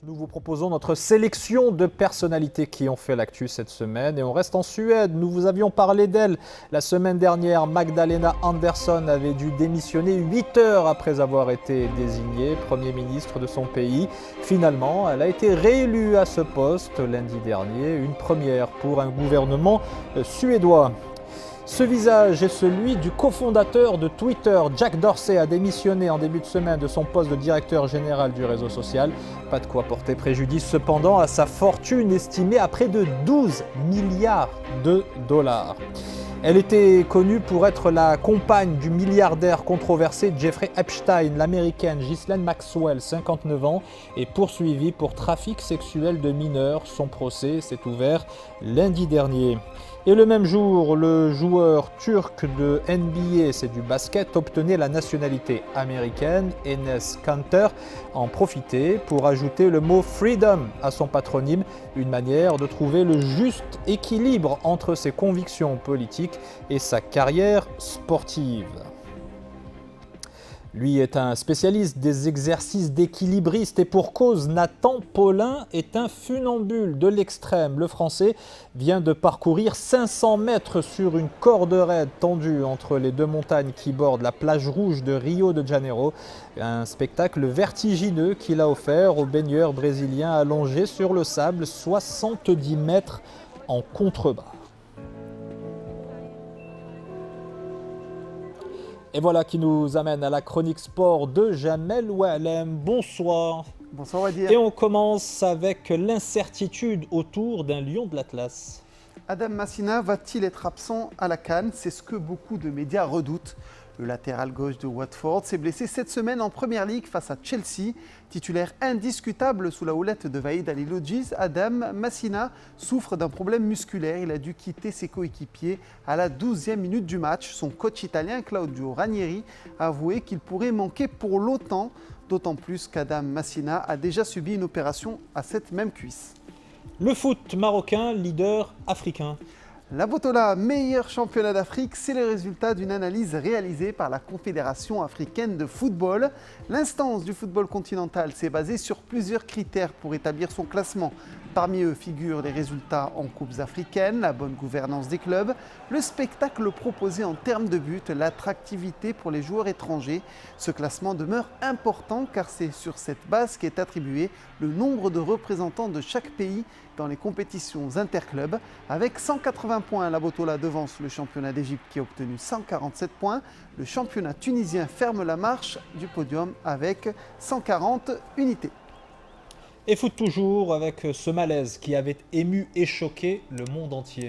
Nous vous proposons notre sélection de personnalités qui ont fait l'actu cette semaine et on reste en Suède. Nous vous avions parlé d'elle la semaine dernière. Magdalena Andersson avait dû démissionner 8 heures après avoir été désignée Premier ministre de son pays. Finalement, elle a été réélue à ce poste lundi dernier, une première pour un gouvernement suédois. Ce visage est celui du cofondateur de Twitter. Jack Dorsey a démissionné en début de semaine de son poste de directeur général du réseau social. Pas de quoi porter préjudice cependant à sa fortune estimée à près de 12 milliards de dollars. Elle était connue pour être la compagne du milliardaire controversé Jeffrey Epstein. L'américaine Ghislaine Maxwell, 59 ans, est poursuivie pour trafic sexuel de mineurs. Son procès s'est ouvert lundi dernier. Et le même jour, le joueur turc de NBA, c'est du basket, obtenait la nationalité américaine. Enes Kanter en profitait pour ajouter le mot « freedom » à son patronyme, une manière de trouver le juste équilibre entre ses convictions politiques et sa carrière sportive. Lui est un spécialiste des exercices d'équilibriste et pour cause, Nathan Paulin est un funambule de l'extrême. Le Français vient de parcourir 500 mètres sur une corde raide tendue entre les deux montagnes qui bordent la plage rouge de Rio de Janeiro. Un spectacle vertigineux qu'il a offert au baigneur brésilien allongé sur le sable 70 mètres en contrebas. Et voilà qui nous amène à la chronique sport de Jamel Ouelhem. Bonsoir. Bonsoir Wadir. Et on commence avec l'incertitude autour d'un lion de l'Atlas. Adam Masina va-t-il être absent à la CAN? C'est ce que beaucoup de médias redoutent. Le latéral gauche de Watford s'est blessé cette semaine en Premier League face à Chelsea. Titulaire indiscutable sous la houlette de Vahid Halilhodžić, Adam Masina souffre d'un problème musculaire. Il a dû quitter ses coéquipiers à la 12e minute du match. Son coach italien Claudio Ranieri a avoué qu'il pourrait manquer pour longtemps, d'autant plus qu'Adam Masina a déjà subi une opération à cette même cuisse. Le foot marocain, leader africain. La Botola, meilleur championnat d'Afrique, c'est le résultat d'une analyse réalisée par la Confédération africaine de football. L'instance du football continental s'est basée sur plusieurs critères pour établir son classement. Parmi eux figurent les résultats en coupes africaines, la bonne gouvernance des clubs, le spectacle proposé en termes de buts, l'attractivité pour les joueurs étrangers. Ce classement demeure important car c'est sur cette base qu'est attribué le nombre de représentants de chaque pays dans les compétitions interclubs. Avec 180 points, la Botola devance le championnat d'Égypte qui a obtenu 147 points. Le championnat tunisien ferme la marche du podium avec 140 unités. Et foot toujours avec ce malaise qui avait ému et choqué le monde entier.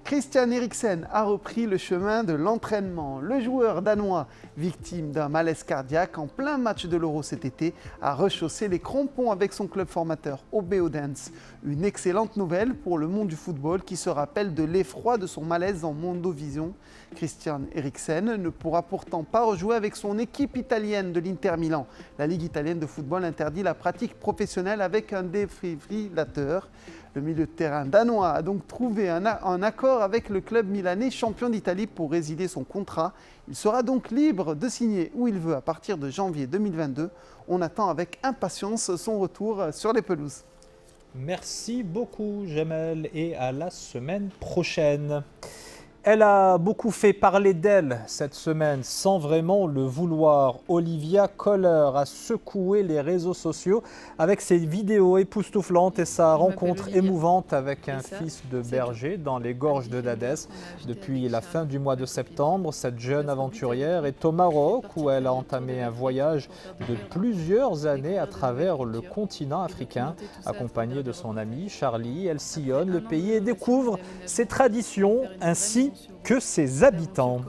Christian Eriksen a repris le chemin de l'entraînement. Le joueur danois, victime d'un malaise cardiaque en plein match de l'Euro cet été, a rechaussé les crampons avec son club formateur OB Odense. Une excellente nouvelle pour le monde du football qui se rappelle de l'effroi de son malaise en Mondovision. Christian Eriksen ne pourra pourtant pas rejouer avec son équipe italienne de l'Inter Milan. La Ligue italienne de football interdit la pratique professionnelle avec un défibrillateur. Le milieu de terrain danois a donc trouvé un accord avec le club milanais champion d'Italie pour résilier son contrat. Il sera donc libre de signer où il veut à partir de janvier 2022. On attend avec impatience son retour sur les pelouses. Merci beaucoup Jamel et à la semaine prochaine. Elle a beaucoup fait parler d'elle cette semaine sans vraiment le vouloir. Olivia Kohler a secoué les réseaux sociaux avec ses vidéos époustouflantes et sa rencontre émouvante avec un fils de berger dans les gorges de Dadès. Depuis la fin du mois de septembre, cette jeune aventurière est au Maroc où elle a entamé un voyage de plusieurs années à travers le continent africain. Accompagnée de son amie Charlie, elle sillonne le pays et découvre ses traditions ainsi que ses habitants.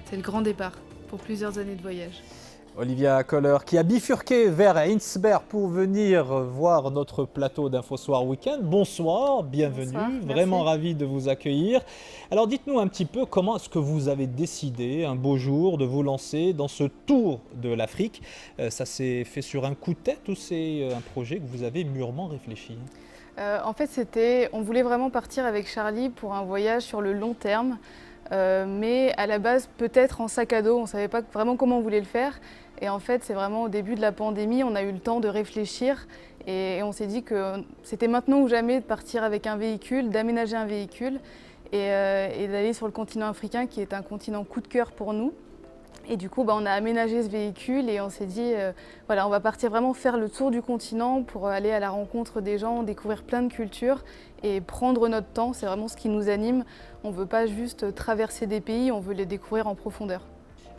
C'est le grand départ pour plusieurs années de voyage. Olivia Kohler qui a bifurqué vers Hinsberg pour venir voir notre plateau d'Infosoir Week-end. Bonsoir, bienvenue, bonsoir, vraiment ravi de vous accueillir. Alors dites-nous un petit peu comment est-ce que vous avez décidé un beau jour de vous lancer dans ce tour de l'Afrique. Ça s'est fait sur un coup de tête ou c'est un projet que vous avez mûrement réfléchi ? En fait, on voulait vraiment partir avec Charlie pour un voyage sur le long terme. Mais à la base, peut-être en sac à dos, on ne savait pas vraiment comment on voulait le faire. Et en fait, c'est vraiment au début de la pandémie, on a eu le temps de réfléchir Et on s'est dit que c'était maintenant ou jamais de partir avec un véhicule, d'aménager un véhicule et d'aller sur le continent africain qui est un continent coup de cœur pour nous. Et du coup, on a aménagé ce véhicule et on s'est dit, voilà, on va partir vraiment faire le tour du continent pour aller à la rencontre des gens, découvrir plein de cultures et prendre notre temps. C'est vraiment ce qui nous anime. On ne veut pas juste traverser des pays, on veut les découvrir en profondeur.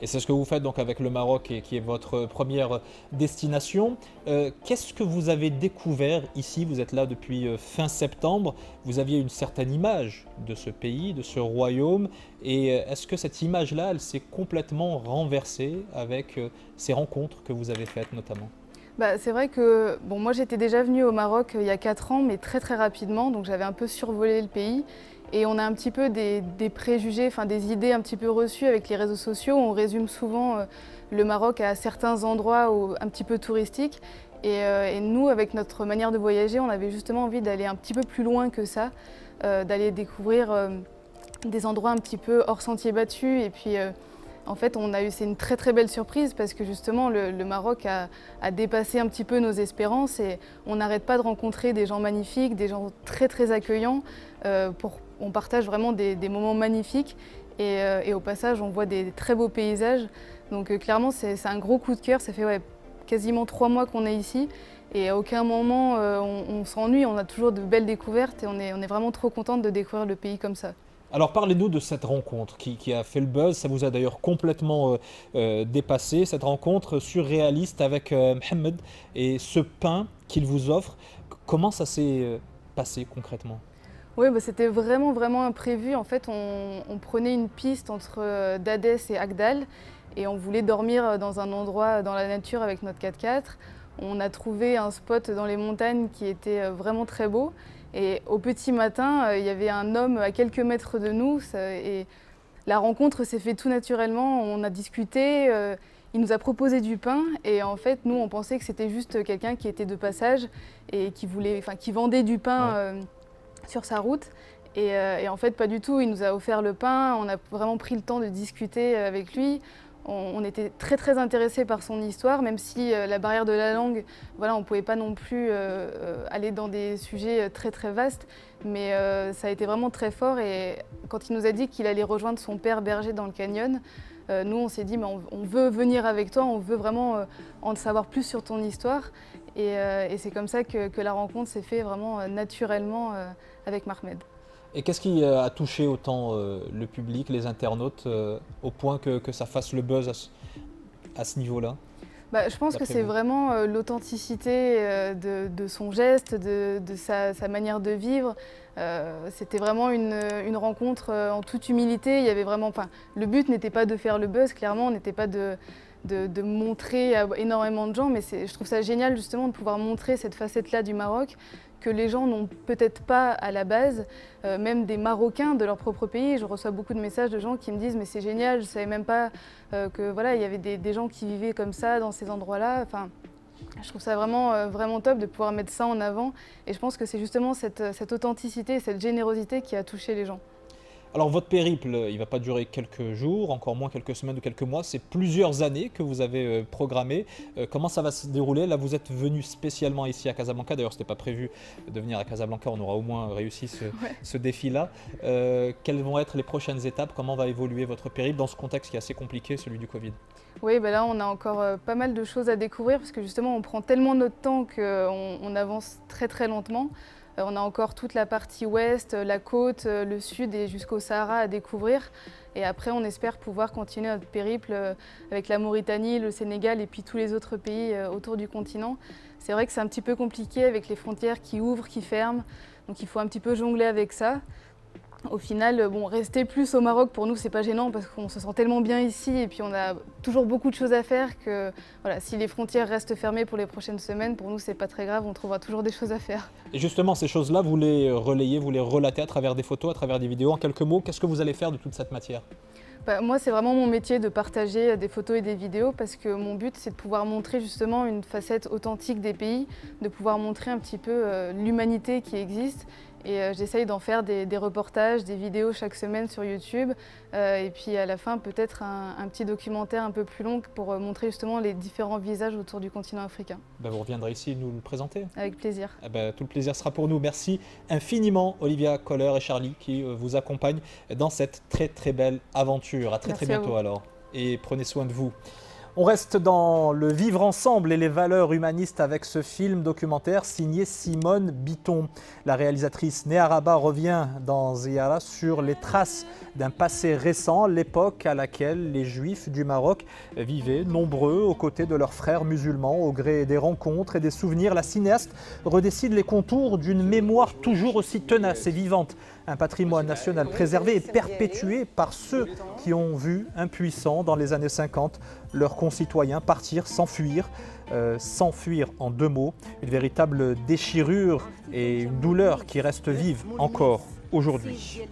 Et c'est ce que vous faites donc avec le Maroc, qui est votre première destination. Qu'est-ce que vous avez découvert ici? Vous êtes là depuis fin septembre. Vous aviez une certaine image de ce pays, de ce royaume. Et est-ce que cette image-là, elle s'est complètement renversée avec ces rencontres que vous avez faites notamment? C'est vrai que moi j'étais déjà venue au Maroc il y a 4 ans, mais très très rapidement, donc j'avais un peu survolé le pays. Et on a un petit peu des préjugés, des idées un petit peu reçues avec les réseaux sociaux. On résume souvent le Maroc à certains endroits un petit peu touristiques. Et nous, avec notre manière de voyager, on avait justement envie d'aller un petit peu plus loin que ça, d'aller découvrir des endroits un petit peu hors sentier battu. Et puis en fait, c'est une très très belle surprise parce que justement le Maroc a dépassé un petit peu nos espérances et on n'arrête pas de rencontrer des gens magnifiques, des gens très très accueillants. On partage vraiment des moments magnifiques et au passage on voit des très beaux paysages. Donc clairement c'est un gros coup de cœur, ça fait quasiment 3 mois qu'on est ici et à aucun moment on s'ennuie, on a toujours de belles découvertes et on est vraiment trop contente de découvrir le pays comme ça. Alors parlez-nous de cette rencontre qui a fait le buzz, ça vous a d'ailleurs complètement dépassé, cette rencontre surréaliste avec Mohamed et ce pain qu'il vous offre. Comment ça s'est passé concrètement? Oui, c'était vraiment vraiment imprévu. En fait, on prenait une piste entre Dadès et Agdal et on voulait dormir dans un endroit dans la nature avec notre 4x4. On a trouvé un spot dans les montagnes qui était vraiment très beau. Et au petit matin, il y avait un homme à quelques mètres de nous et la rencontre s'est faite tout naturellement. On a discuté, il nous a proposé du pain et en fait, nous, on pensait que c'était juste quelqu'un qui était de passage et qui vendait du pain sur sa route. Et en fait, pas du tout. Il nous a offert le pain. On a vraiment pris le temps de discuter avec lui. On était très très intéressés par son histoire, même si la barrière de la langue, on ne pouvait pas non plus aller dans des sujets très très vastes, mais ça a été vraiment très fort. Et quand il nous a dit qu'il allait rejoindre son père berger dans le canyon, nous on s'est dit on veut venir avec toi, on veut vraiment en savoir plus sur ton histoire. Et c'est comme ça que la rencontre s'est faite vraiment naturellement avec Mohamed. Et qu'est-ce qui a touché autant le public, les internautes, au point que ça fasse le buzz à ce niveau-là? Je pense que c'est vraiment l'authenticité de son geste, de sa manière de vivre. C'était vraiment une rencontre en toute humilité. Il y avait vraiment, le but n'était pas de faire le buzz, clairement, n'était pas de montrer à énormément de gens, mais je trouve ça génial justement de pouvoir montrer cette facette-là du Maroc que les gens n'ont peut-être pas à la base, même des Marocains de leur propre pays. Je reçois beaucoup de messages de gens qui me disent « mais c'est génial, je ne savais même pas que il y avait des gens qui vivaient comme ça dans ces endroits-là ». Je trouve ça vraiment, vraiment top de pouvoir mettre ça en avant et je pense que c'est justement cette authenticité, cette générosité qui a touché les gens. Alors votre périple, il ne va pas durer quelques jours, encore moins quelques semaines ou quelques mois, c'est plusieurs années que vous avez programmé. Comment ça va se dérouler? Là, vous êtes venu spécialement ici à Casablanca, d'ailleurs ce n'était pas prévu de venir à Casablanca, on aura au moins réussi ce défi-là. Quelles vont être les prochaines étapes? Comment va évoluer votre périple dans ce contexte qui est assez compliqué, celui du Covid? Oui, là on a encore pas mal de choses à découvrir parce que justement on prend tellement notre temps qu'on avance très très lentement. On a encore toute la partie ouest, la côte, le sud et jusqu'au Sahara à découvrir. Et après, on espère pouvoir continuer notre périple avec la Mauritanie, le Sénégal et puis tous les autres pays autour du continent. C'est vrai que c'est un petit peu compliqué avec les frontières qui ouvrent, qui ferment. Donc il faut un petit peu jongler avec ça. Au final, rester plus au Maroc, pour nous, c'est pas gênant parce qu'on se sent tellement bien ici et puis on a toujours beaucoup de choses à faire que si les frontières restent fermées pour les prochaines semaines, pour nous, c'est pas très grave, on trouvera toujours des choses à faire. Et justement, ces choses-là, vous les relayez, vous les relatez à travers des photos, à travers des vidéos. En quelques mots, qu'est-ce que vous allez faire de toute cette matière? Moi, c'est vraiment mon métier de partager des photos et des vidéos parce que mon but, c'est de pouvoir montrer justement une facette authentique des pays, de pouvoir montrer un petit peu l'humanité qui existe Et j'essaye d'en faire des reportages, des vidéos chaque semaine sur YouTube. Et puis à la fin, peut-être un petit documentaire un peu plus long pour montrer justement les différents visages autour du continent africain. Vous reviendrez ici nous le présenter? Avec plaisir. Tout le plaisir sera pour nous. Merci infiniment Olivia Kohler et Charlie qui vous accompagnent dans cette très très belle aventure. À très bientôt alors. Et prenez soin de vous. On reste dans le vivre ensemble et les valeurs humanistes avec ce film documentaire signé Simone Bitton. La réalisatrice Néaraba revient dans Ziyara sur les traces d'un passé récent, l'époque à laquelle les Juifs du Maroc vivaient nombreux aux côtés de leurs frères musulmans. Au gré des rencontres et des souvenirs, la cinéaste redessine les contours d'une mémoire toujours aussi tenace et vivante. Un patrimoine national préservé et perpétué par ceux qui ont vu, impuissants dans les années 50, leurs concitoyens partir, s'enfuir en 2 mots. Une véritable déchirure et une douleur qui reste vive encore aujourd'hui.